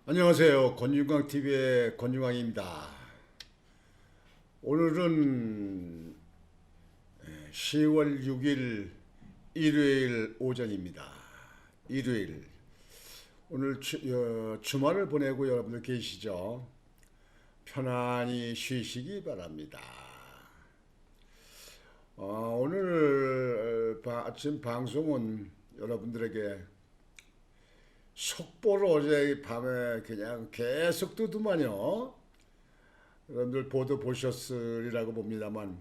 안녕하세요. 권윤광TV의 권윤광입니다. 오늘은 10월 6일 일요일 오전입니다. 일요일. 오늘 주말을 보내고 여러분들 계시죠? 편안히 쉬시기 바랍니다. 오늘 아침 방송은 여러분들에게 속보를 어제 밤에 그냥 계속 뜨더만요. 여러분들 보도 보셨으리라고 봅니다만,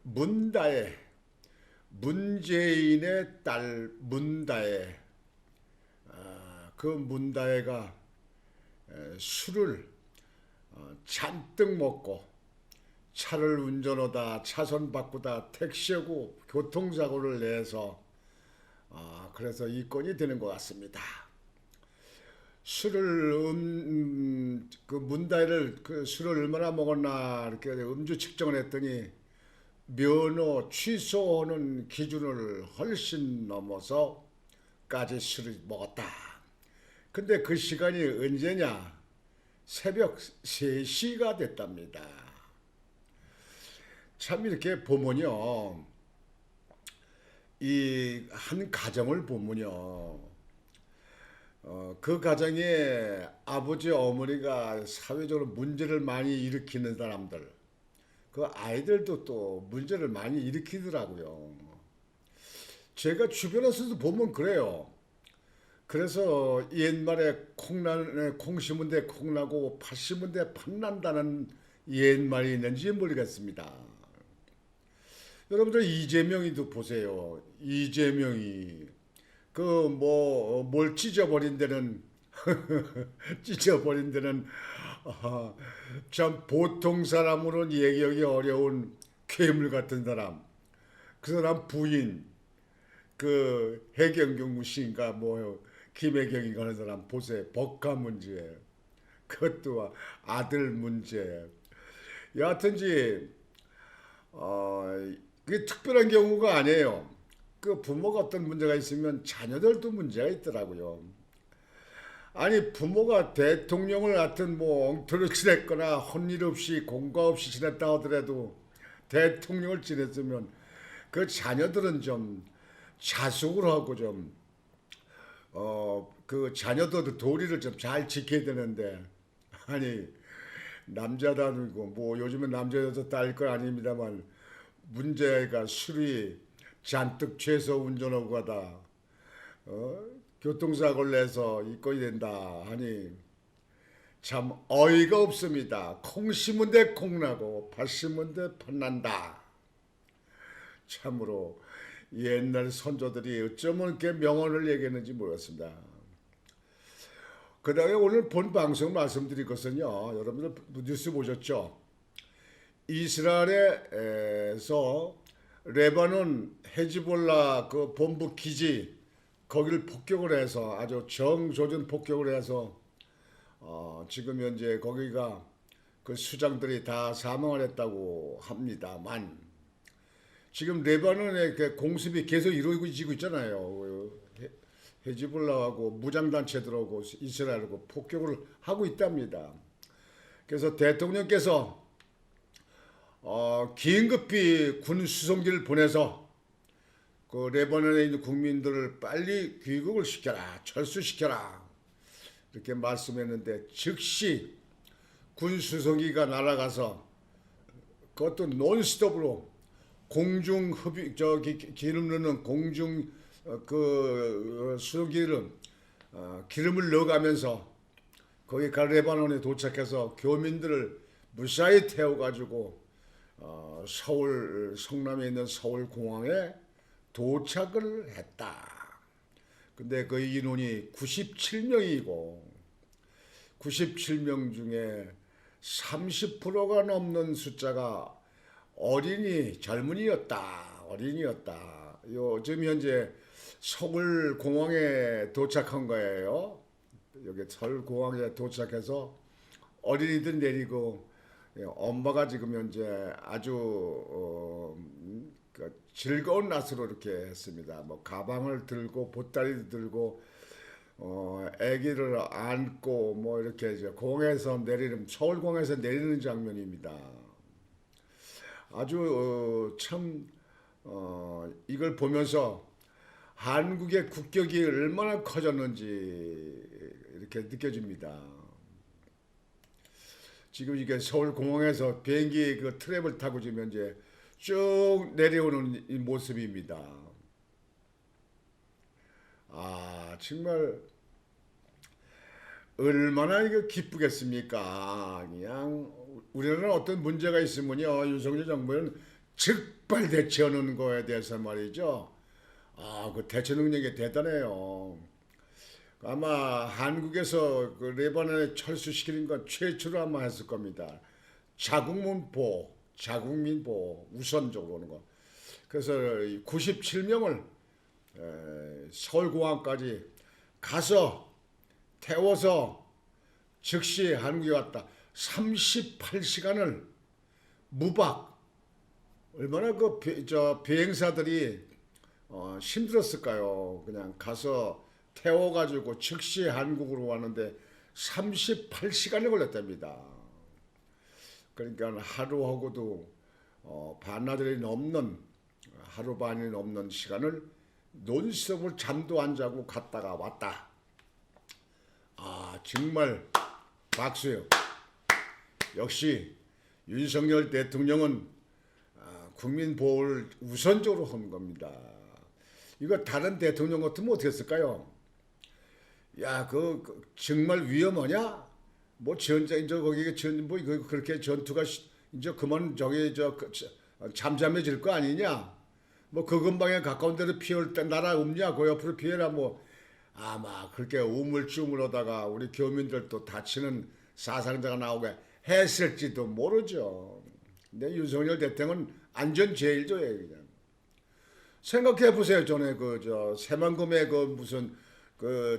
문다혜, 문재인의 딸 문다혜, 그 문다혜가 술을 잔뜩 먹고 차를 운전하다 차선 바꾸다 택시하고 교통사고를 내서 그래서 이 건이 되는 것 같습니다. 술을 그 문다혜를 그 술을 얼마나 먹었나 이렇게 음주 측정을 했더니 면허 취소하는 기준을 훨씬 넘어서까지 술을 먹었다. 근데 그 시간이 언제냐? 새벽 3시가 됐답니다. 참 이렇게 보면요. 이 한 가정을 보면요. 그 가정에 아버지 어머니가 사회적으로 문제를 많이 일으키는 사람들, 그 아이들도 또 문제를 많이 일으키더라고요. 제가 주변에서도 보면 그래요. 그래서 옛말에 콩 심은 데 콩나고 팥 심은 데 팥난다는 옛말이 있는지 모르겠습니다. 여러분들 이재명이도 보세요. 이재명이 그 뭘 찢어버린 데는 찢어버린 데는 참 보통 사람으로는 얘기하기 어려운 괴물 같은 사람. 그 사람 부인 그 해경경 씨인가 뭐 김혜경인가 하는 사람 보세요. 법과 문제 그것도 아들 문제. 여하튼지 그게 특별한 경우가 아니에요. 그 부모가 어떤 문제가 있으면 자녀들도 문제가 있더라고요. 아니 부모가 대통령을 하여튼 뭐 엉터리 지냈거나 혼일 없이 공과 없이 지냈다 하더라도 대통령을 지냈으면 그 자녀들은 좀 자숙을 하고 좀 그 자녀들 도리를 좀 잘 지켜야 되는데 아니 남자도 아니고 뭐 요즘은 남자 여자 딸 건 아닙니다만 문제가 술이 잔뜩 취해서 운전하고 가다 교통사고를 내서 입건이 된다 하니 참 어이가 없습니다. 콩 심은 데 콩나고 팥 심은 데 팥난다. 참으로 옛날 선조들이 어쩌면 이렇게 명언을 얘기했는지 모르겠습니다. 그 다음에 오늘 본 방송 말씀드릴 것은요. 여러분들 뉴스 보셨죠? 이스라엘에서 레바논 헤즈볼라 그 본부 기지 거기를 폭격을 해서 아주 정조준 폭격을 해서 지금 현재 거기가 그 수장들이 다 사망을 했다고 합니다만 지금 레바논의 그 공습이 계속 이루어지고 있잖아요. 헤즈볼라하고 무장단체들하고 이스라엘하고 폭격을 하고 있답니다. 그래서 대통령께서 긴급히 군 수송기를 보내서 그 레바논에 있는 국민들을 빨리 귀국을 시켜라, 철수시켜라 이렇게 말씀했는데 즉시 군 수송기가 날아가서 그것도 논스톱으로 공중 흡입 기름 넣는 공중 그 수송기를 기름을 넣어가면서 거기 레바논에 도착해서 교민들을 무사히 태워가지고 서울 성남에 있는 서울공항에 도착을 했다. 근데 그 인원이 97명이고 97명 중에 30%가 넘는 숫자가 젊은이였다. 어린이였다. 요즘 현재 서울공항에 도착한 거예요. 여기 서울공항에 도착해서 어린이들 내리고 엄마가 지금 현재 아주 그 즐거운 낯으로 이렇게 했습니다. 뭐 가방을 들고 보따리도 들고 아기를 안고 뭐 이렇게 이제 공에서 내리는 서울공에서 내리는 장면입니다. 아주 참 이걸 보면서 한국의 국격이 얼마나 커졌는지 이렇게 느껴집니다. 지금 이게 서울공항에서 비행기 그 트랩을 타고 지금 이제 쭉 내려오는 이 모습입니다. 정말 얼마나 이거 기쁘겠습니까? 그냥 우리나라는 어떤 문제가 있으면요, 윤석열 정부는 즉발 대처하는 거에 대해서 말이죠. 그 대처 능력이 대단해요. 아마 한국에서 그 레바논에 철수시키는 건 최초로 아마 했을 겁니다. 자국민 보호 우선적으로 하는 거. 그래서 97명을 서울공항까지 가서 태워서 즉시 한국에 왔다. 38시간을 무박. 얼마나 그 비행사들이 힘들었을까요? 그냥 가서 태워가지고 즉시 한국으로 왔는데 38시간이 걸렸답니다. 그러니까 하루하고도 반나절이 넘는 하루 반이 넘는 시간을 논스톱을 잠도 안 자고 갔다가 왔다. 정말 박수요. 역시 윤석열 대통령은 국민 보호를 우선적으로 한 겁니다. 이거 다른 대통령 같으면 어떻게 했을까요? 정말 위험하냐? 뭐 전쟁 이제 거기에 뭐 그렇게 전투가 이제 그만 잠잠해질 거 아니냐? 뭐 그 근방에 가까운 데로 피할 때 나라 없냐? 그 옆으로 피해라 뭐 아마 그렇게 우물쭈물하다가 우리 교민들도 다치는 사상자가 나오게 했을지도 모르죠. 근데 윤석열 대통령은 안전 제일 줘요 그냥. 생각해 보세요. 전에 새만금에 무슨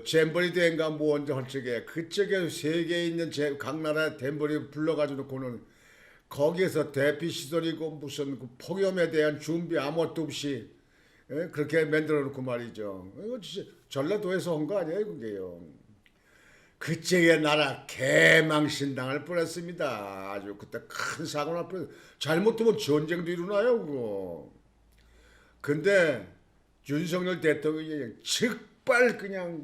잼버리 대회인가 뭐 언제 할 적에 그쪽에 세계에 있는 각 나라의 잼버리 불러가지고 놓고는 거기에서 대피 시설이고 무슨 폭염에 대한 준비 아무것도 없이 그렇게 만들어 놓고 말이죠. 이거 진짜 전라도에서 한 거 아니에요 그게요. 그쪽의 나라 개망신당할 뻔했습니다. 아주 그때 큰 사고 날 뻔. 잘못하면 전쟁도 일어나요 그거. 근데 윤석열 대통령이 즉발 그냥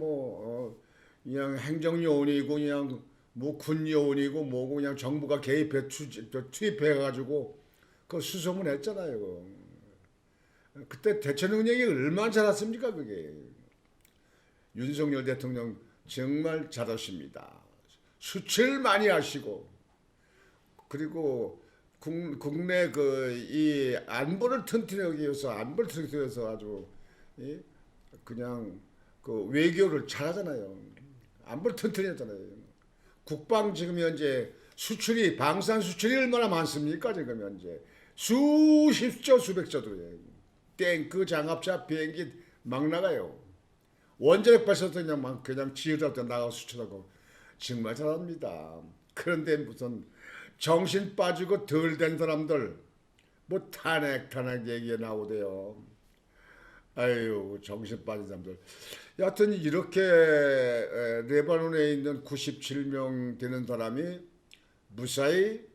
그냥 행정요원이고 그냥 뭐 군요원이고 뭐고 그냥 정부가 개입해 투입해가지고 그 수소문했잖아요. 그때 대처 능력이 얼마나 잘했습니까 그게. 윤석열 대통령 정말 잘하십니다. 수출 많이 하시고 그리고 국내 이 안보를 튼튼하기 위해서 아주 그냥 외교를 잘하잖아요. 안보를 튼튼히 했잖아요. 국방 지금 현재 수출이 방산 수출이 얼마나 많습니까 지금 현재 수십조 수백조 들어요. 탱크 장갑차 비행기 막 나가요. 원자력 발사도 그냥 지으다 나가 수출하고 정말 잘합니다. 그런데 무슨 정신 빠지고 덜 된 사람들 뭐 탄핵 얘기가 나오대요. 아유 정신 빠진 사람들. 여하튼 이렇게 레바논에 있는 97명 되는 사람이 무사히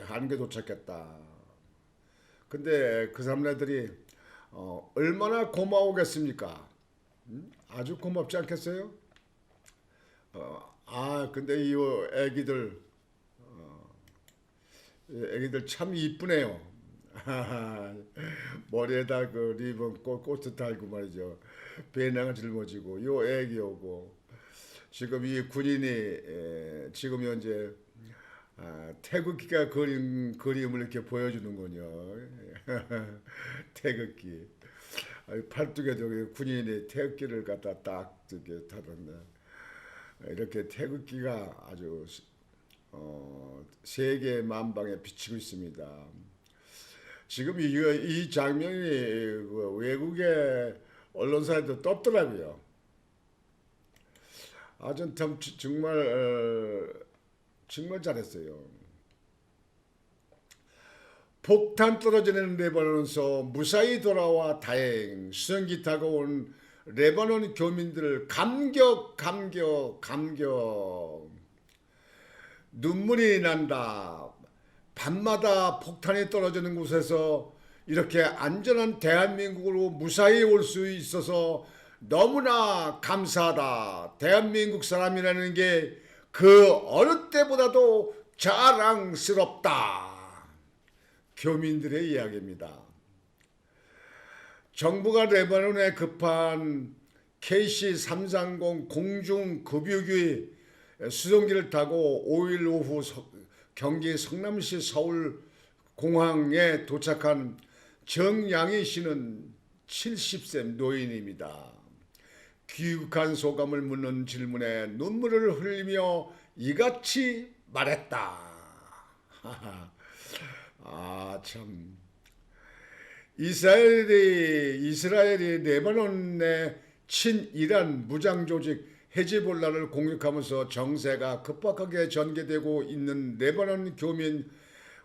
한국에 도착했다. 근데 그 사람들이 얼마나 고마우겠습니까? 아주 고맙지 않겠어요? 근데 이 애기들 참 이쁘네요. 머리에다 그 리본 꽃을 달고 말이죠. 배낭을 짊어지고 요 애기 오고 지금 이 군인이 지금 현재 태극기가 그린 그림을 이렇게 보여주는군요. 태극기. 팔뚝에도 군인이 태극기를 갖다 딱 이렇게 달았네. 이렇게 태극기가 아주 세계 만방에 비치고 있습니다. 지금 이 장면이 외국의 언론사에도 떴더라고요. 아주 참 정말 잘했어요. 폭탄 떨어지는 레바논에서 무사히 돌아와 다행. 수송기 타고 온 레바논 교민들 감격 감격 감격 눈물이 난다. 밤마다 폭탄이 떨어지는 곳에서 이렇게 안전한 대한민국으로 무사히 올 수 있어서 너무나 감사하다. 대한민국 사람이라는 게 그 어느 때보다도 자랑스럽다. 교민들의 이야기입니다. 정부가 레바논에 급한 KC-330 공중급유기 수송기를 타고 5일 오후 경기 성남시 서울공항에 도착한 정양희 씨는 70세 노인입니다. 귀국한 소감을 묻는 질문에 눈물을 흘리며 이같이 말했다. 아, 참. 이스라엘이 레바논의 친이란 무장조직 헤즈볼라를 공격하면서 정세가 급박하게 전개되고 있는 레바논 교민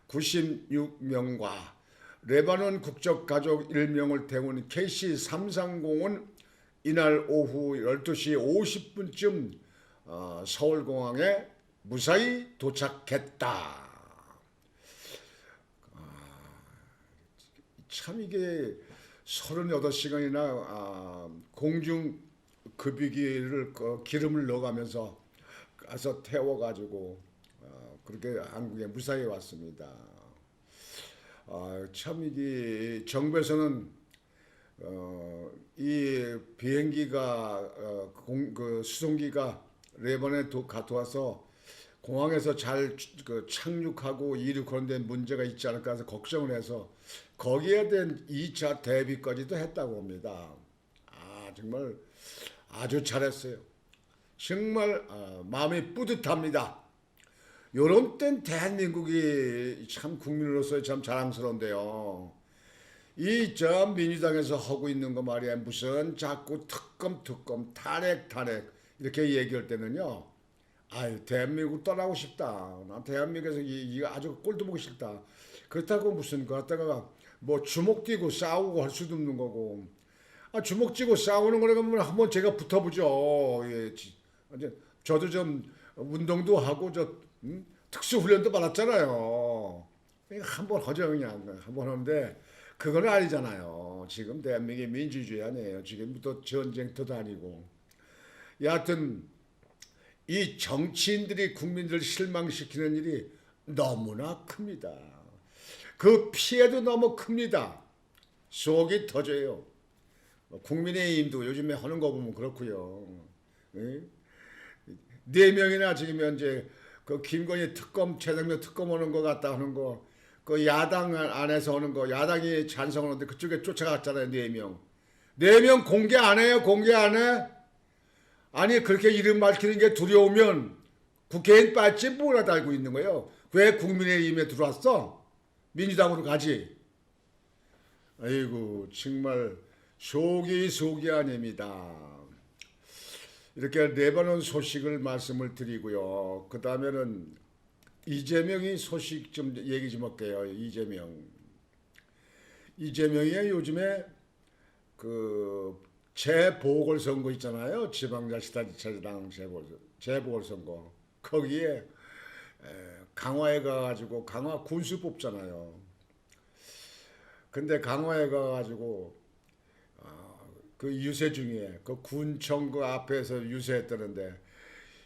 96명과 레바논 국적가족 1명을 태운 KC-330은 이날 오후 12시 50분쯤 서울공항에 무사히 도착했다. 참 이게 38시간이나 공중 급유기를 기름을 넣어가면서 가서 태워가지고 그렇게 한국에 무사히 왔습니다. 참 이게 정부에서는 이 비행기가 그 수송기가 레바논에 가져와서 공항에서 잘 착륙하고 이륙하는데 문제가 있지 않을까 해서 걱정을 해서 거기에 대한 2차 대비까지도 했다고 합니다. 정말 아주 잘했어요. 정말 마음이 뿌듯합니다. 요런 땐 대한민국이 참 국민으로서 참 자랑스러운데요. 이 저 민주당에서 하고 있는 거 말이야. 무슨 자꾸 특검 탄핵 이렇게 얘기할 때는요. 대한민국 떠나고 싶다. 난 대한민국에서 이거 아주 꼴도 보기 싫다. 그렇다고 무슨 그 갖다가 뭐 주먹 쥐고 싸우고 할 수도 없는 거고. 주먹 쥐고 싸우는 거라면 한번 제가 붙어보죠. 예, 저도 좀 운동도 하고 특수 훈련도 받았잖아요. 한번 하죠 그냥 한번 하는데 그건 아니잖아요. 지금 대한민국이 민주주의 아니에요. 지금부터 전쟁터도 아니고. 여하튼 이 정치인들이 국민들을 실망시키는 일이 너무나 큽니다. 그 피해도 너무 큽니다. 속이 터져요. 국민의힘도 요즘에 하는 거 보면 그렇고요. 네 명이나 지금 현재 그 김건희 특검, 최상병 특검 오는 거 같다 하는 거, 그 야당 안에서 오는 거, 야당이 찬성하는데 그쪽에 쫓아갔잖아요. 4명. 4명 공개 안 해요? 공개 안 해? 아니 그렇게 이름 밝히는 게 두려우면 국회의원 빠지 뭐라 달고 있는 거예요? 왜 국민의힘에 들어왔어? 민주당으로 가지. 아이고 정말 속이 아닙니다. 이렇게 레바논 소식을 말씀을 드리고요. 그 다음에는 이재명이 소식 좀 얘기 좀 할게요. 이재명이 요즘에 그 재보궐선거 있잖아요. 지방자치단체장 재보궐선거. 거기에 강화에 가가지고 강화 군수 뽑잖아요. 근데 강화에 가가지고 그 유세 중에 그 군청 그 앞에서 유세했다는데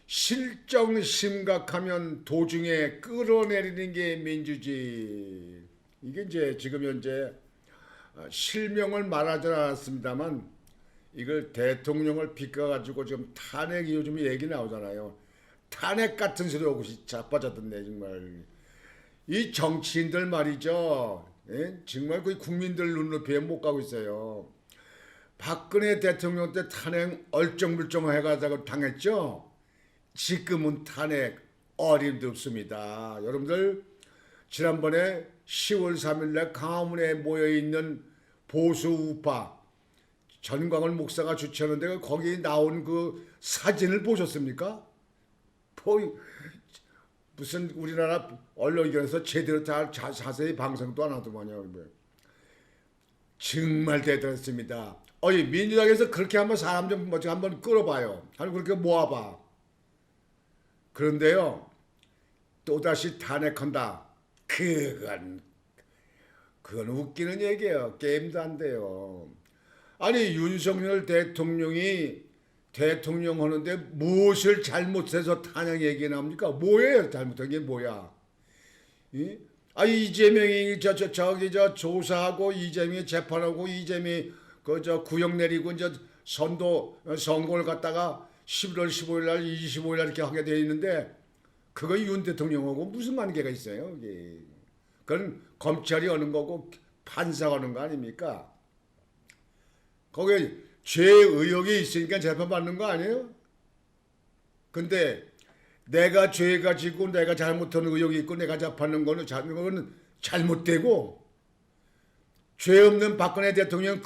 실정 심각하면 도중에 끌어내리는 게 민주주의. 이게 이제 지금 현재 실명을 말하지 않았습니다만 이걸 대통령을 비껴가지고 지금 탄핵이 요즘 얘기 나오잖아요. 탄핵 같은 소리 하고 자빠졌던데 정말. 이 정치인들 말이죠. 정말 그 국민들 눈높이에 못 가고 있어요. 박근혜 대통령 때 탄핵 얼쩡물쩡 해가지고 당했죠. 지금은 탄핵 어림도 없습니다. 여러분들 지난번에 10월 3일날 광화문에 모여있는 보수 우파 전광훈 목사가 주최하는데 거기 나온 그 사진을 보셨습니까? 무슨 우리나라 언론에서 제대로 다 자세히 방송도 안 하더만요. 정말 대단했습니다. 어이 민주당에서 그렇게 한번 사람 좀 뭐지 한번 끌어봐요. 아니 그렇게 모아봐. 그런데요 또다시 탄핵한다. 그건 그건 웃기는 얘기예요. 게임도 안 돼요. 아니 윤석열 대통령이 대통령 하는데 무엇을 잘못해서 탄핵 얘기 나옵니까? 뭐예요? 잘못한 게 뭐야? 이? 아 이재명이 저기 저 조사하고 이재명이 재판하고 이재명이 그 저 구형 내리고 이제 선거를 갖다가 11월 15일 날 25일 날 이렇게 하게 돼 있는데 그거 윤 대통령하고 무슨 관계가 있어요? 이게. 그건 검찰이 하는 거고 판사가 하는 거 아닙니까? 거기에 죄 의혹이 있으니까 재판받는 거 아니에요? 근데 내가 죄가 지고 내가 잘못한 의혹이 있고 내가 재판하는 거는 잘못되고 죄 없는 박근혜 대통령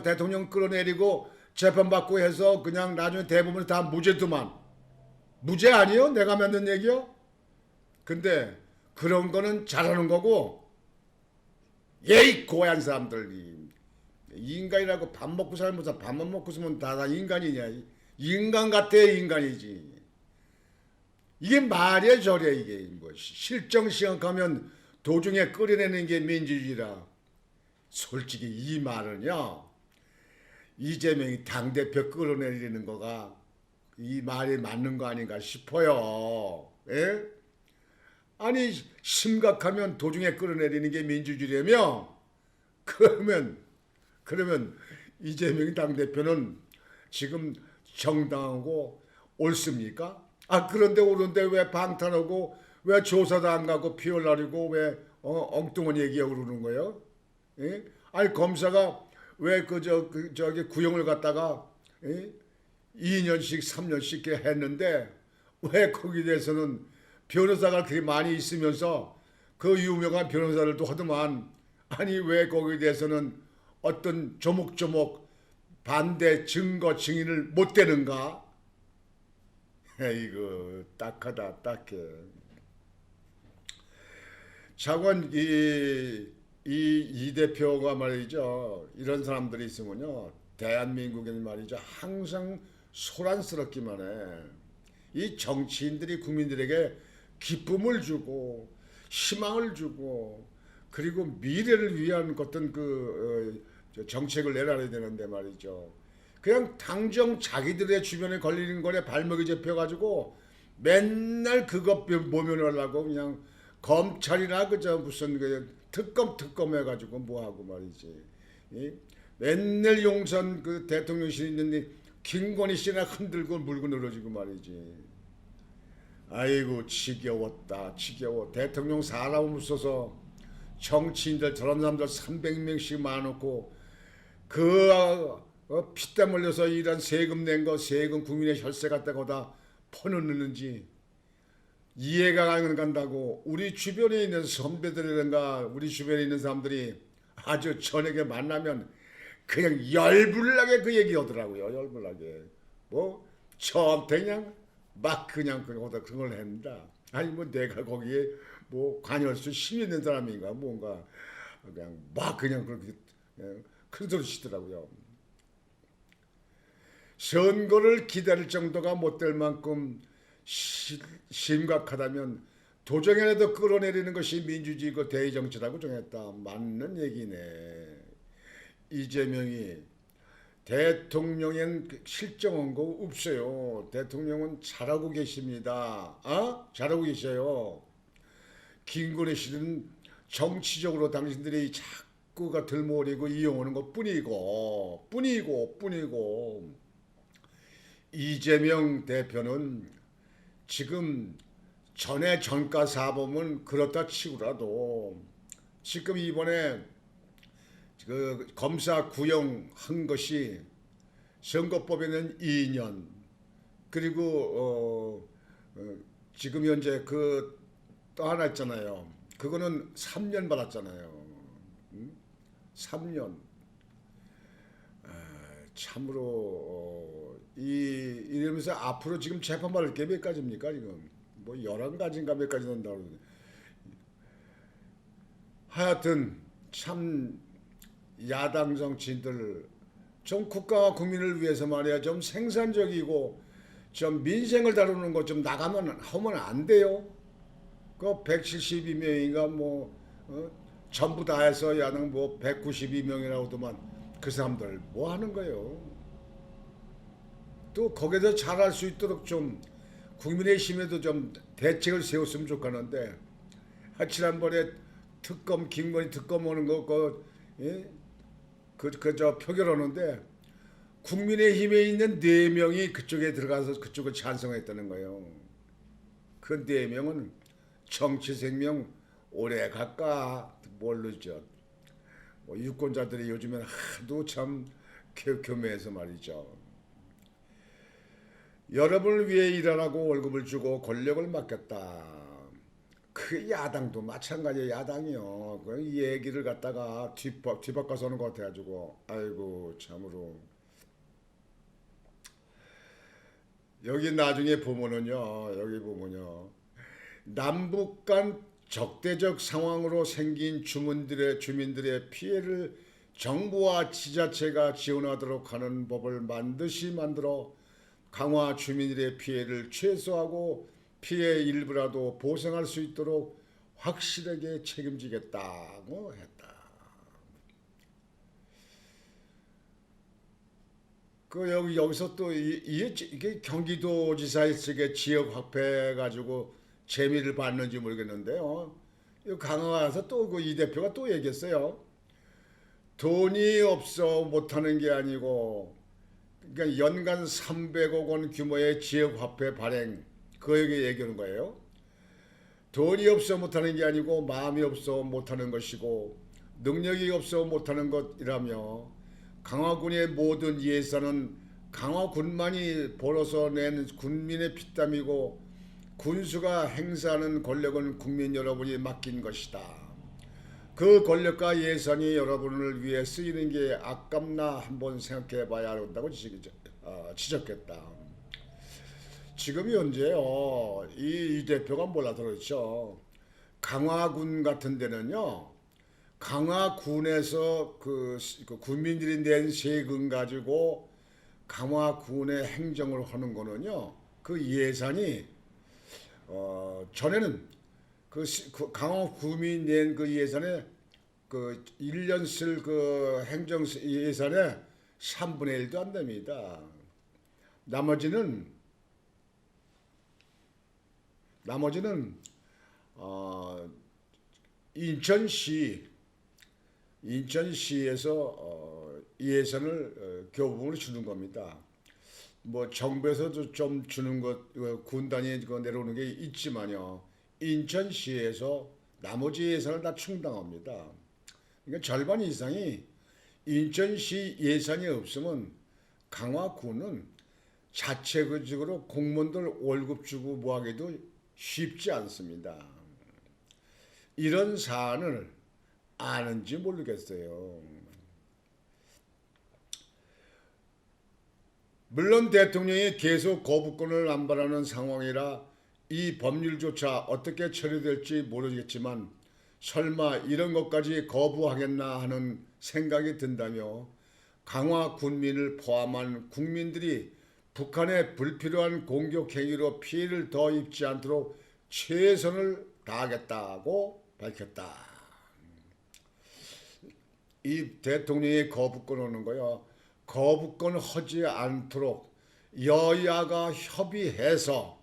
대통령 끌어내리고 재판받고 해서 그냥 나중에 대부분 다 무죄더만. 무죄 아니요? 내가 만든 얘기요? 근데 그런 거는 잘하는 거고 예이 고얀 사람들이 인간이라고 밥 먹고 살면서 밥만 먹고 쓰면 다 인간이냐. 인간 같아 인간이지. 이게 말이야 저래 이게 뭐 실정 시각하면 도중에 끌어내는 게 민주주의라. 솔직히 이 말은요 이재명이 당대표 끌어내리는 거가 이 말이 맞는 거 아닌가 싶어요. 예? 아니 심각하면 도중에 끌어내리는 게 민주주의라며 그러면 이재명 당대표는 지금 정당하고 옳습니까? 아 그런데 옳은데 왜 방탄하고 왜 조사도 안 가고 피올라리고 왜 엉뚱한 얘기하고 그러는 거예요? 예? 아니 검사가 왜 저기 구형을 갖다가 예? 2년씩 3년씩 했는데 왜 거기에 대해서는 변호사가 그렇게 많이 있으면서 그 유명한 변호사를 또 하더만 아니 왜 거기에 대해서는 어떤 조목조목 반대 증거 증인을 못 대는가? 이거 딱하다 딱해. 차관 이 대표가 말이죠. 이런 사람들이 있으면요. 대한민국에는 말이죠. 항상 소란스럽기만 해. 이 정치인들이 국민들에게 기쁨을 주고 희망을 주고 그리고 미래를 위한 어떤 정책을 내놔야 되는데 말이죠. 그냥 당정 자기들의 주변에 걸리는 거에 발목이 잡혀가지고 맨날 그것 모면하려고 그냥 검찰이나 그저 무슨 특검 해가지고 뭐하고 말이지. 맨날 용산 그 대통령실 있는데 김건희 씨나 흔들고 물고 늘어지고 말이지. 아이고 지겨웠다 지겨워. 대통령 사람 없어서 정치인들 저런 사람들 300명씩 많았고 피땀 흘려서 이런 세금 낸 거 세금 국민의 혈세 갖다가 다 퍼넣는지 이해가 안 간다고. 우리 주변에 있는 선배들이란가 우리 주변에 있는 사람들이 아주 저녁에 만나면 그냥 열불나게 그 얘기하더라고요. 열불나게 뭐 저한테 그냥 막 그냥 그걸 한다. 아니 뭐 내가 거기에 뭐 관여할 수 힘이 있는 사람인가 뭔가 그냥 막 그냥 그렇게 큰 소리 치더라고요. 선거를 기다릴 정도가 못 될 만큼 심각하다면 도정에라도 끌어내리는 것이 민주주의고 대의정치라고 정했다. 맞는 얘기네. 이재명이 대통령엔 실정한 거 없어요. 대통령은 잘하고 계십니다. 잘하고 계셔요. 김건희 씨는 정치적으로 당신들이 자꾸가 들모으리고 이용하는 것 뿐이고 이재명 대표는 지금 전에 전가 사범은 그렇다 치고라도 지금 이번에 그 검사 구형한 것이 선거법에는 2년 그리고 지금 현재 또 하나 있잖아요. 그거는 3년 받았잖아요. 3년. 참으로 이러면서 앞으로 지금 재판받을 게 몇 가지입니까 지금? 뭐 11가지인가 몇 가지 된다고 그러는데 하여튼 참 야당 정치인들 좀 국가와 국민을 위해서 말이야 좀 생산적이고 좀 민생을 다루는 거 좀 나가면 하면 안 돼요? 그 172명인가 뭐 전부 다 해서 야는 뭐 192명이라고도만 그 사람들 뭐 하는 거예요? 또 거기서 잘할 수 있도록 좀 국민의힘에도 좀 대책을 세웠으면 좋겠는데 지난번에 특검 김건희 특검 오는 거 예? 그저 표결하는데 국민의힘에 있는 4명이 그쪽에 들어가서 그쪽을 찬성했다는 거예요. 그 4명은 정치 생명 오래 갈까 모르죠. 뭐 유권자들이 요즘엔 하도 참 교묘해서 말이죠. 여러분을 위해 일하라고 월급을 주고 권력을 맡겼다. 그 야당도 마찬가지예요. 야당이요. 그 얘기를 갖다가 뒤바꿔서 하는 것 같아가지고 아이고 참으로. 여기 나중에 보면은요. 여기 보면요. 남북 간 적대적 상황으로 생긴 주민들의 피해를 정부와 지자체가 지원하도록 하는 법을 반드시 만들어 강화 주민들의 피해를 최소화하고 피해 일부라도 보상할 수 있도록 확실하게 책임지겠다고 했다. 그 여기서 또 이게 경기도지사 측의 지역 확패해 가지고 재미를 봤는지 모르겠는데요. 강화에서 또 그 이 대표가 또 얘기했어요. 돈이 없어 못하는 게 아니고 그러니까 연간 300억 원 규모의 지역 화폐 발행 그 얘기하는 거예요. 돈이 없어 못하는 게 아니고 마음이 없어 못하는 것이고 능력이 없어 못하는 것이라며 강화군의 모든 예산은 강화군만이 벌어서 낸 군민의 피땀이고 군수가 행사하는 권력은 국민 여러분이 맡긴 것이다. 그 권력과 예산이 여러분을 위해 쓰이는 게 아깝나 한번 생각해 봐야 한다고 지적했다. 지금이 언제요? 이 대표가 몰라 들었죠. 강화군 같은 데는요. 강화군에서 그 군민들이 낸 세금 가지고 강화군의 행정을 하는 거는요. 그 예산이 전에는 그 강화군이 낸 그 예산에 그 1년 쓸 그 행정 예산의 3분의 1도 안 됩니다. 나머지는 인천시에서 예산을 교부금으로 주는 겁니다. 뭐 정부에서도 좀 주는 것 군단이 내려오는 게 있지만요. 인천시에서 나머지 예산을 다 충당합니다. 그러니까 절반 이상이 인천시 예산이 없으면 강화군은 자체적으로 공무원들 월급 주고 뭐하기도 쉽지 않습니다. 이런 사안을 아는지 모르겠어요. 물론 대통령이 계속 거부권을 남발하는 상황이라 이 법률조차 어떻게 처리될지 모르겠지만 설마 이런 것까지 거부하겠나 하는 생각이 든다며 강화 군민을 포함한 국민들이 북한의 불필요한 공격 행위로 피해를 더 입지 않도록 최선을 다하겠다고 밝혔다. 이 대통령이 거부권 오는 거요. 거부권 하지 않도록 여야가 협의해서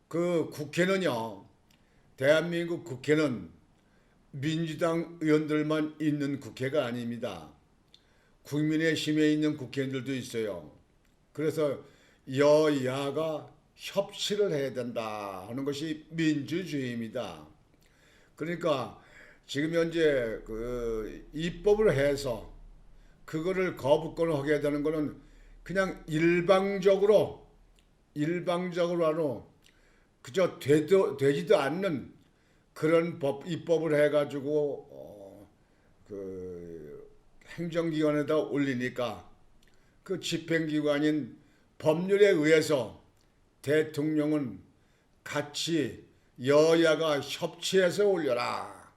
그 국회는요. 대한민국 국회는 민주당 의원들만 있는 국회가 아닙니다. 국민의힘에 있는 국회의원들도 있어요. 그래서 여야가 협치를 해야 된다 하는 것이 민주주의입니다. 그러니까 지금 현재 그 입법을 해서 그거를 거부권을 하게 되는 거는 그냥 일방적으로 하노 그저 되지도 않는 그런 입법을 해가지고 그 행정기관에다 올리니까 그 집행기관인 법률에 의해서 대통령은 같이 여야가 협치해서 올려라.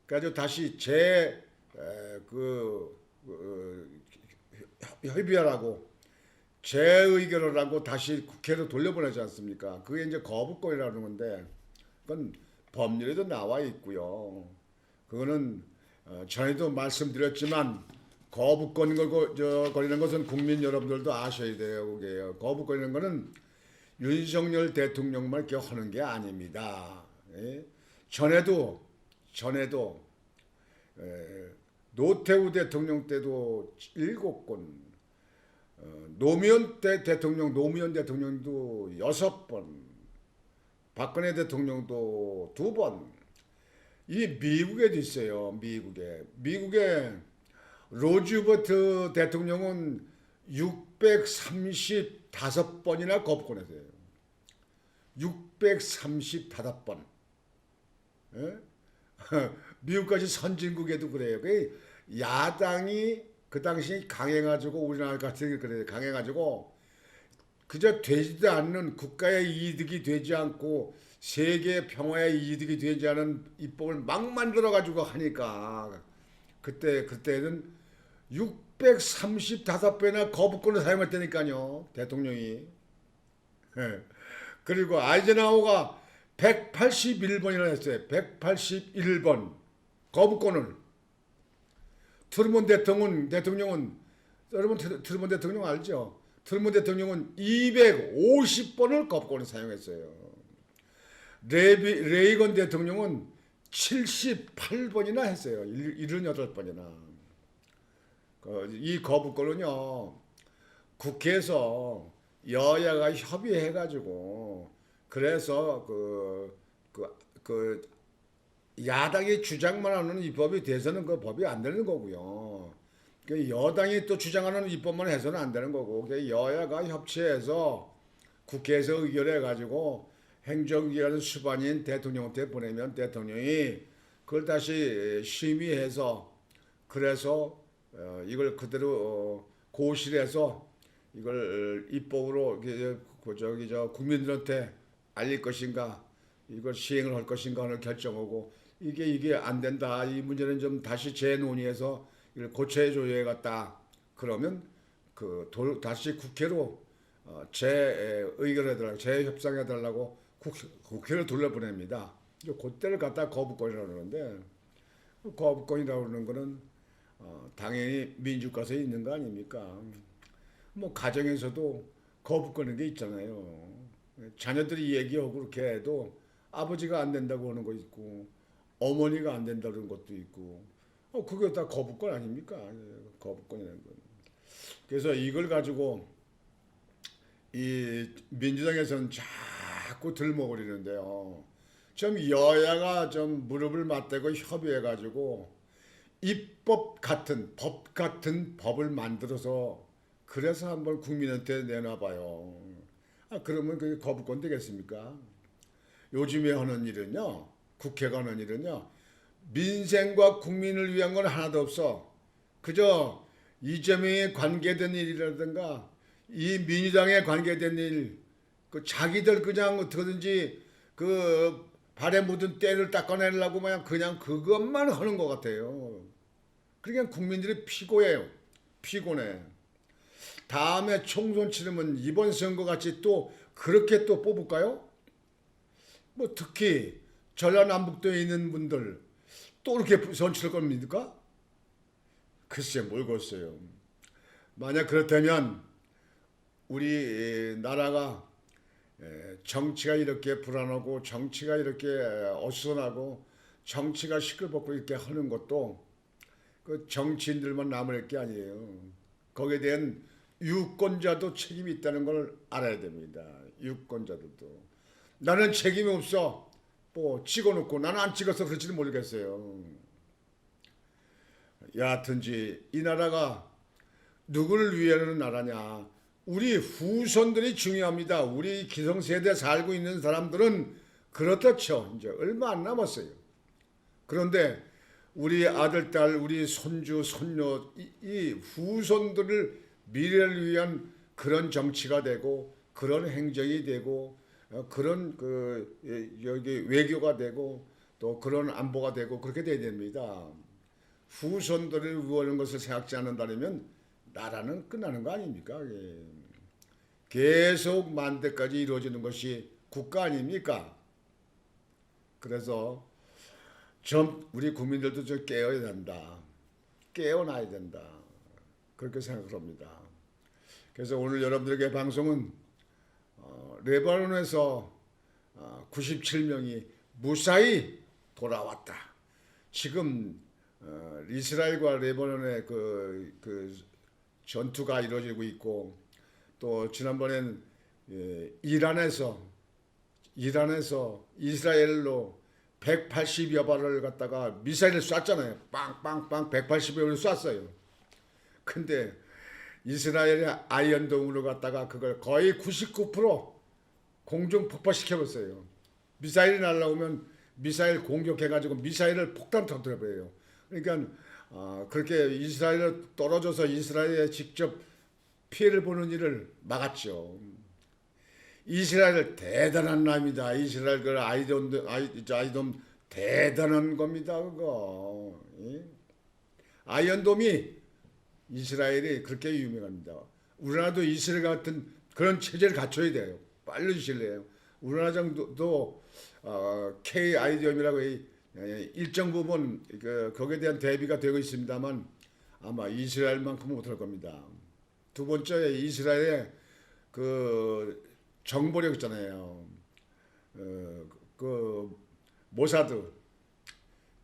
그래서 다시 협의하라고 재의결을 하고 다시 국회로 돌려보내지 않습니까? 그게 이제 거부권이라는 건데 그건 법률에도 나와 있고요. 그거는 전에도 말씀드렸지만 거부권 걸고 거리는 것은 국민 여러분들도 아셔야 돼요. 그게요. 거부권이라는 것은 윤석열 대통령만 이렇게 하는 게 아닙니다. 예? 전에도 노태우 대통령 때도 7건, 노무현 대통령도 6번, 박근혜 대통령도 2번. 이 미국에도 있어요. 미국에 로즈버트 대통령은 635번이나 거부권했어요. 635번. 예? 미국까지 선진국에도 그래요. 그 야당이 그 당시 강해가지고 우리나라 같은 그래요. 강해가지고 그저 되지도 않는 국가의 이득이 되지 않고 세계 평화의 이득이 되지 않은 입법을 막 만들어가지고 하니까 그때는 635배나 거부권을 사용했다니까요. 대통령이. 예. 그리고 아이젠하워가 181번이나 했어요. 181번 거부권을. 트루먼 대통령은 여러분 트루먼 대통령 알죠? 트루먼 대통령은 250번을 거부권을 사용했어요. 레이건 대통령은 78번이나 했어요. 78번이나. 이 거부권은요, 국회에서 여야가 협의해가지고, 그래서 야당이 주장만 하는 입법이 돼서는 그 법이 안 되는 거고요. 여당이 또 주장하는 입법만 해서는 안 되는 거고, 여야가 협치해서 국회에서 의결해가지고 행정기관 수반인 대통령한테 보내면 대통령이 그걸 다시 심의해서 그래서 이걸 그대로 고실해서 이걸 입법으로 국민들한테 알릴 것인가, 이걸 시행을 할 것인가 하는 결정하고 이게 안 된다. 이 문제는 좀 다시 재논의해서 이걸 고쳐줘야겠다. 그러면 다시 국회로 재의결해달라고, 재협상해달라고 국회를 돌려보냅니다. 그때를 갖다 거부권이라고 그러는데 거부권이라고 그러는 거는 당연히 민주과서에 있는 거 아닙니까? 뭐 가정에서도 거부권인 게 있잖아요. 자녀들이 얘기하고 그렇게 해도 아버지가 안 된다고 하는 거 있고 어머니가 안 된다는 것도 있고 그게 다 거부권 아닙니까? 거부권이라는 건. 그래서 이걸 가지고 이 민주당에서는 자꾸 들먹거리는데요. 좀 여야가 좀 무릎을 맞대고 협의해가지고 입법 같은 법 같은 법을 만들어서 그래서 한번 국민한테 내놔봐요. 그러면 그게 거부권 되겠습니까? 요즘에 하는 일은요, 국회가 하는 일은요, 민생과 국민을 위한 건 하나도 없어. 그저 이재명에 관계된 일이라든가 이 민주당에 관계된 일, 자기들 그냥 어떻게든지 발에 묻은 때를 닦아내려고 그냥 그것만 하는 것 같아요. 그러니까 국민들이 피곤해. 다음에 총선 치르면 이번 선거 같이 또 그렇게 또 뽑을까요? 뭐 특히 전라남북도에 있는 분들 또 이렇게 선출할 겁니까? 글쎄 모르겠어요. 만약 그렇다면 우리 나라가 정치가 이렇게 불안하고 정치가 이렇게 어수선하고 정치가 시끌벅고 이렇게 하는 것도 그 정치인들만 남을 게 아니에요. 거기에 대한 유권자도 책임이 있다는 걸 알아야 됩니다. 유권자들도. 나는 책임이 없어. 뭐 찍어놓고 나는 안 찍어서 그럴지는 모르겠어요. 여하튼지 이 나라가 누구를 위하는 나라냐. 우리 후손들이 중요합니다. 우리 기성세대 살고 있는 사람들은 그렇다죠. 이제 얼마 안 남았어요. 그런데 우리 아들, 딸, 우리 손주, 손녀 이 후손들을 미래를 위한 그런 정치가 되고 그런 행정이 되고 그런 여기 외교가 되고 또 그런 안보가 되고 그렇게 돼야 됩니다. 후손들을 위하는 것을 생각지 않는다면 나라는 끝나는 거 아닙니까? 예. 계속 만대까지 이루어지는 것이 국가 아닙니까? 그래서 우리 국민들도 좀 깨어야 된다. 깨어나야 된다. 그렇게 생각합니다. 그래서 오늘 여러분들에게 방송은 레바논에서 97명이 무사히 돌아왔다. 지금 이스라엘과 레바논의 그 전투가 이루어지고 있고, 또 지난번엔 이란에서 이스라엘로 180여 발을 갖다가 미사일을 쐈잖아요. 빵빵빵 180여 발을 쐈어요. 근데 이스라엘의 아이언돔으로 갖다가 그걸 거의 99% 공중 폭파시켜버렸어요. 미사일이 날라오면 미사일 공격해가지고 미사일을 폭탄 터뜨려버려요. 그러니까 그렇게 이스라엘에 떨어져서 이스라엘에 직접 피해를 보는 일을 막았죠. 이스라엘 대단한 남이다. 이스라엘 그 아이돔 대단한 겁니다. 그거. 아이언돔이 이스라엘이 그렇게 유명합니다. 우리나라도 이스라엘 같은 그런 체제를 갖춰야 돼요. 빨리 주실래요? 우리나라 정도 K 아이디엄이라고 일정 부분 거기에 대한 대비가 되고 있습니다만 아마 이스라엘만큼은 못할 겁니다. 두 번째, 이스라엘의 그 정보력 있잖아요. 그 모사드,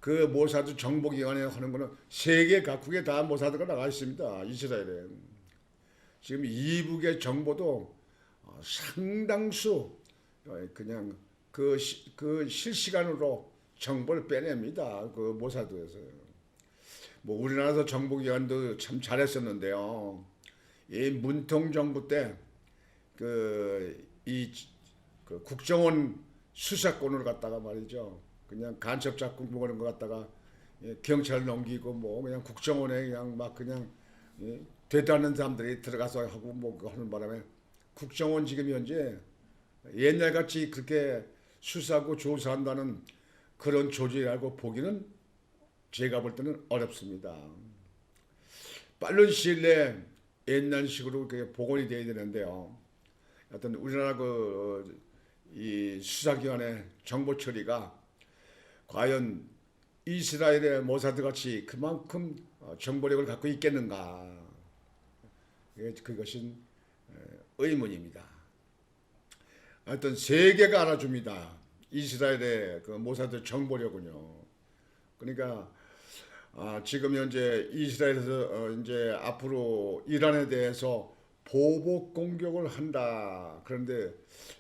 그 모사드 정보기관에 하는 거는 세계 각국에 다 모사드가 나가 있습니다. 이스라엘에. 지금 이북의 정보도 상당수 그냥 그 실시간으로 정보를 빼냅니다. 그 모사드에서. 뭐 우리나라도 정보기관도 참 잘했었는데요. 이 문통 정부 때 그 국정원 수사권을 갖다가 말이죠. 그냥 간첩 잡고 그런 거 갖다가 경찰 넘기고 뭐 그냥 국정원에 그냥 막 그냥 되다는 사람들이 들어가서 하고 뭐 하는 바람에 국정원 지금 현재 옛날같이 그렇게 수사하고 조사한다는 그런 조직이라고 보기는 제가 볼 때는 어렵습니다. 빠른 시일 내에 옛날식으로 그게 복원이 돼야 되는데요. 하여튼 우리나라 이 수사기관의 정보 처리가 과연 이스라엘의 모사드 같이 그만큼 정보력을 갖고 있겠는가? 그것은 의문입니다. 하여튼 세계가 알아줍니다. 이스라엘의 그 모사드 정보력은요. 그러니까 지금 현재 이스라엘에서 이제 앞으로 이란에 대해서 보복 공격을 한다. 그런데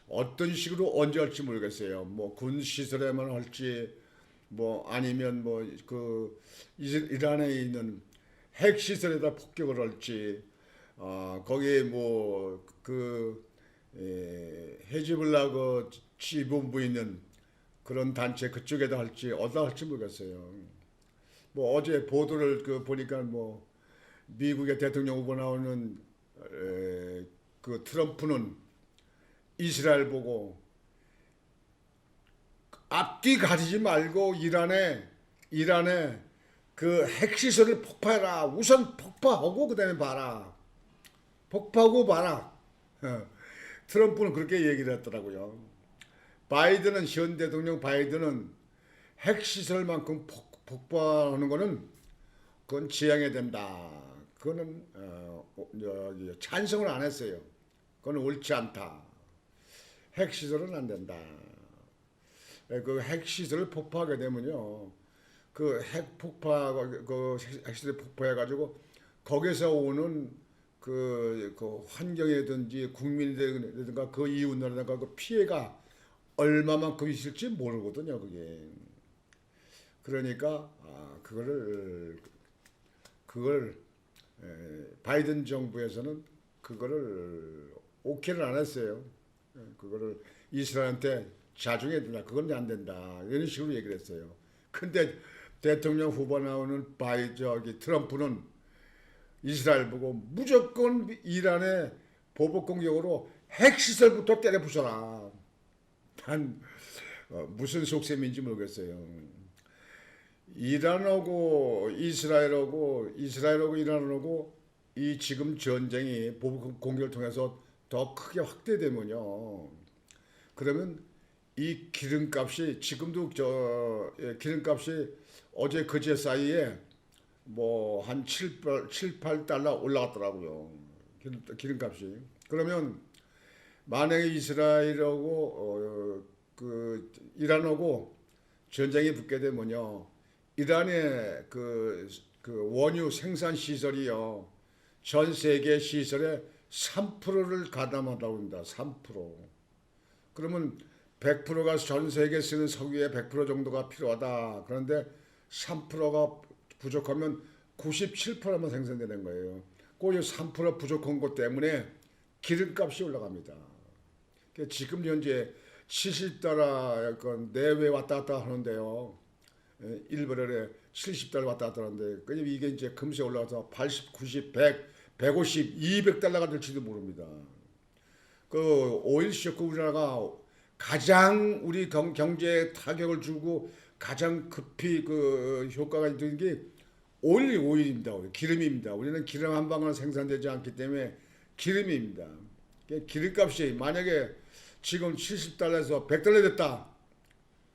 어떤 식으로 언제 할지 모르겠어요. 뭐 군 시설에만 할지 뭐 아니면 뭐 그 이란에 있는 핵 시설에다 폭격을 할지 거기에 뭐 그 헤즈볼라 그 지본부 있는 그런 단체 그쪽에다 할지 어디다 할지 모르겠어요. 뭐 어제 보도를 보니까 뭐 미국의 대통령 후보 나오는 그 트럼프는 이스라엘 보고 앞뒤 가리지 말고 이란에 그 핵시설을 폭파해라. 우선 폭파하고 그다음에 봐라. 폭파하고 봐라. 트럼프는 그렇게 얘기를 했더라고요. 현 대통령 바이든은 핵시설만큼 폭파하는 거는 그건 지양해야 된다. 그거는 찬성을 안 했어요. 그건 옳지 않다. 핵시설은 안 된다. 그 핵시설을 폭파하게 되면요, 그 핵시설 폭파해가지고 거기서 오는 그 환경이든지 국민이든가 그 이웃나라든가 그 피해가 얼마만큼 있을지 모르거든요. 그게. 그러니까 그걸 바이든 정부에서는 그거를 오케이를 안 했어요. 그거를 이스라엘한테 자중해야 된다. 그건 안 된다. 이런 식으로 얘기를 했어요. 근데 대통령 후보 나오는 트럼프는 이스라엘 보고 무조건 이란의 보복 공격으로 핵시설부터 때려 부숴라. 난 무슨 속셈인지 모르겠어요. 이란하고 이스라엘하고 이란하고 이 지금 전쟁이 보복 공격을 통해서 더 크게 확대되면요. 그러면 이 기름값이 지금도 기름값이 어제 그제 사이에 뭐 한 7, 8달러 올라갔더라고요. 기름값이. 그러면 만약에 이스라엘하고 그 이란하고 전쟁이 붙게 되면요. 이란의 그 원유 생산 시설이요. 전 세계 시설의 3%를 가담하다고 합니다. 3%. 그러면 100%가 전 세계 쓰는 석유의 100% 정도가 필요하다. 그런데 3%가 부족하면 97%만 생산되는 거예요. 그 3% 부족한 것 때문에 기름값이 올라갑니다. 지금 현재 70달러 약간 내외 왔다 갔다 하는데요. 1배럴에 70달러 왔다 갔다 하는데 이게 이제 금세 올라가서 80, 90, 100, 150, 200달러가 될지도 모릅니다. 그 오일 쇼크 우리나라가 가장 우리 경제에 타격을 주고 가장 급히 그 효과가 있는 게 오일입니다. 기름입니다. 우리는 기름 한 방울 생산되지 않기 때문에 기름입니다. 기름값이 만약에 지금 70달러에서 100달러 됐다.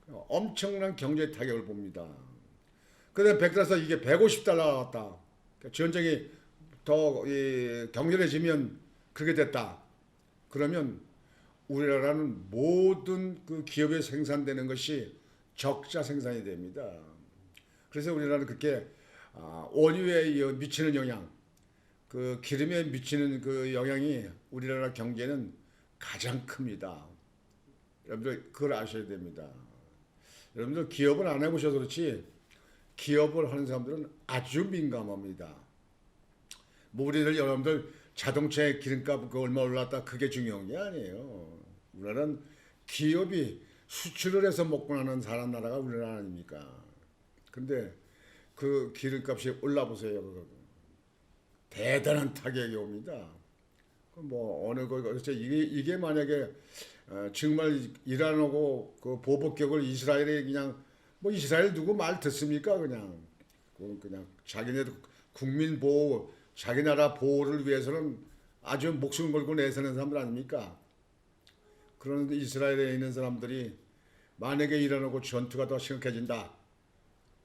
엄청난 경제 타격을 봅니다. 그런데 100달러에서 이게 150달러가 왔다. 전쟁이 더 격렬해지면 그렇게 됐다. 그러면 우리나라는 모든 그 기업에 생산되는 것이 적자 생산이 됩니다. 그래서 우리나라는 그렇게 원유에 미치는 영향, 그 기름에 미치는 그 영향이 우리나라 경제는 가장 큽니다. 여러분들 그걸 아셔야 됩니다. 여러분들 기업을 안 해보셔서 그렇지 기업을 하는 사람들은 아주 민감합니다. 뭐 우리들 여러분들 자동차의 기름값 그 얼마 올랐다 그게 중요한 게 아니에요. 우리나라는 기업이 수출을 해서 먹고 나는 사람 나라가 우리나라 아닙니까? 근데 그 기름값이 올라보세요. 대단한 타격이 옵니다. 뭐 어느 거그렇 이게 만약에 정말 이란하고 그 보복격을 이스라엘에 그냥 뭐 이스라엘 누구 말 듣습니까? 그냥 자기네 국민 보호 자기 나라 보호를 위해서는 아주 목숨 걸고 내세는 사람들 아닙니까? 그런데 이스라엘에 있는 사람들이 만약에 이란하고 전투가 더 심각해진다.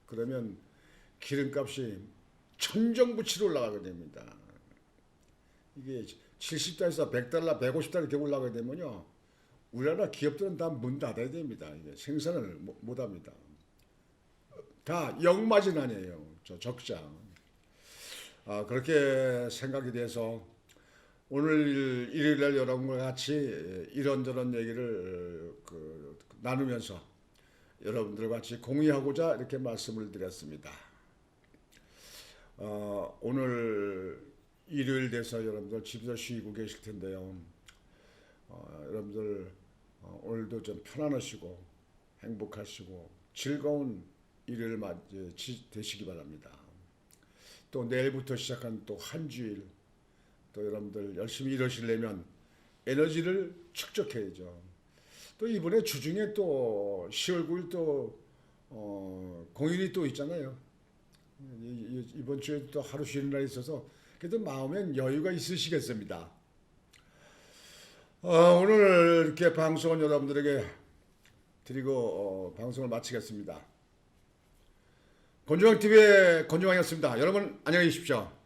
그러면 기름값이 천정부치로 올라가게 됩니다. 이게 70달러에서 100달러, 150달러 이렇게 올라가게 되면요. 우리나라 기업들은 다 문 닫아야 됩니다. 이게 생산을 못 합니다. 다 역마진 아니에요. 적자. 그렇게 생각이 돼서 오늘 일요일날 여러분과 같이 이런저런 얘기를 나누면서 여러분들과 같이 공유하고자 이렇게 말씀을 드렸습니다. 오늘 일요일 돼서 여러분들 집에서 쉬고 계실 텐데요. 여러분들 오늘도 좀 편안하시고 행복하시고 즐거운 일요일 되시기 바랍니다. 또 내일부터 시작한 또 한 주일 또 여러분들 열심히 일하시려면 에너지를 축적해야죠. 또 이번에 주중에 또 10월 9일 또 공휴일이 또 있잖아요. 이번 주에 또 하루 쉬는 날이 있어서 그래도 마음엔 여유가 있으시겠습니다. 오늘 이렇게 방송은 여러분들에게 드리고 방송을 마치겠습니다. 권중왕TV의 권중왕이었습니다. 여러분 안녕히 계십시오.